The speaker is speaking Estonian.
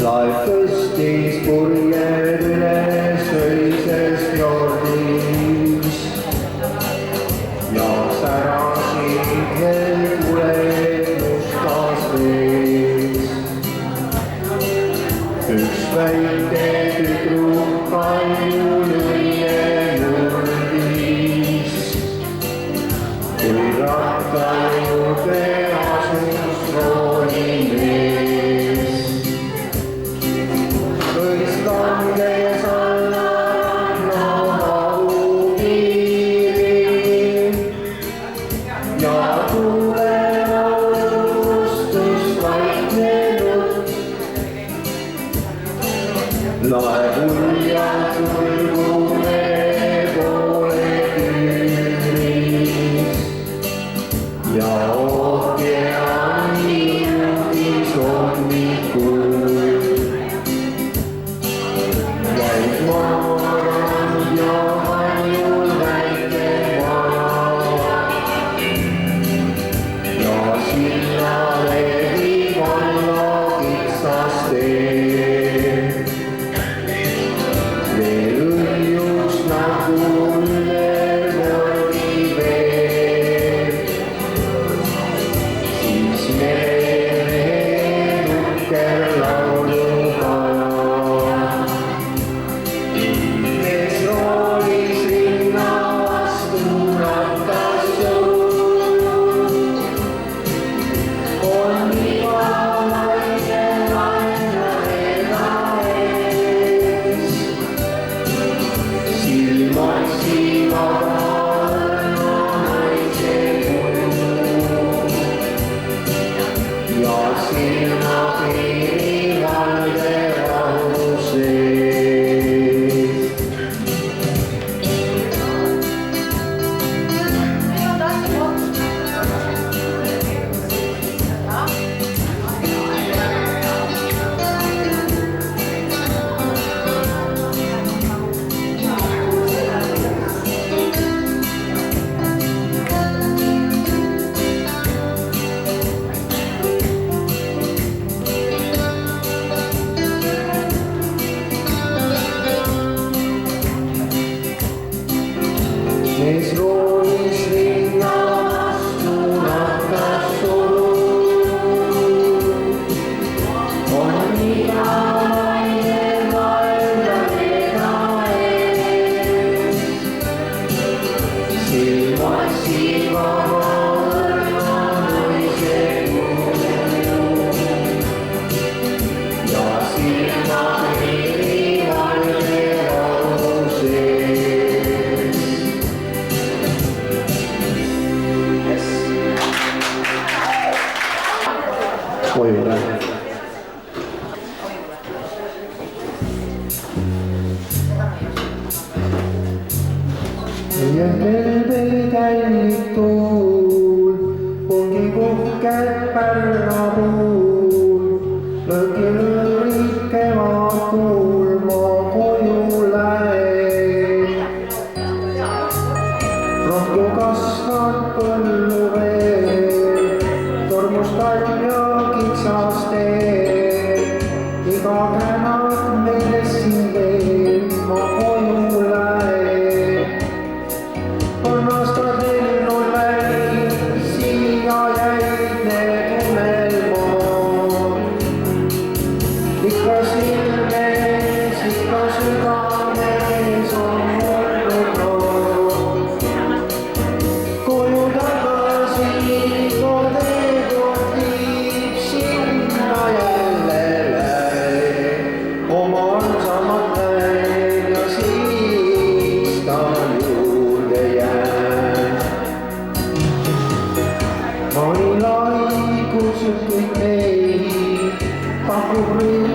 Laevõstis purjed üles öises fjordis ja särasid veel tuled mustas vees. Üks väike tüdruk palju lüüe murdis, kui ratta juurde asus rooli mees. Langes alla nohahu piiri ja tulemustus vaiknenud. Laev uljalt tulgu mere poole küüris ja ookeani jõudis hommikul. Maarand ja hajul väike maa ja sinnale viib alla kitsas tee. Veel õljus nagu üle vormi veel, siis mere nukker lauluga. Kes roolis rinna vastu rattas surub, on igavaine valladega ees. Silmad silmama õrna naise kuu ja silmad riival rahu sees. Koju läheb. Meie terve täilik tuul ongi puhked pärnapuul, lõõrid kevad kuulma koju läheb. Rohtu kasvab põllu veel, tormus talv ja kitsas tee, iga känak meile siin veel ma koju läheb. Annastad lennul läbi, siia jäid need unelmad. Ikka silmes, ikka südames on olnud nad. Koju tagasi kodekoht viib sinna jälle läib. Oma armsamat näen ja siis ta juurde jääb. Mani lai kutsub kõik meid, pakub rõõmu.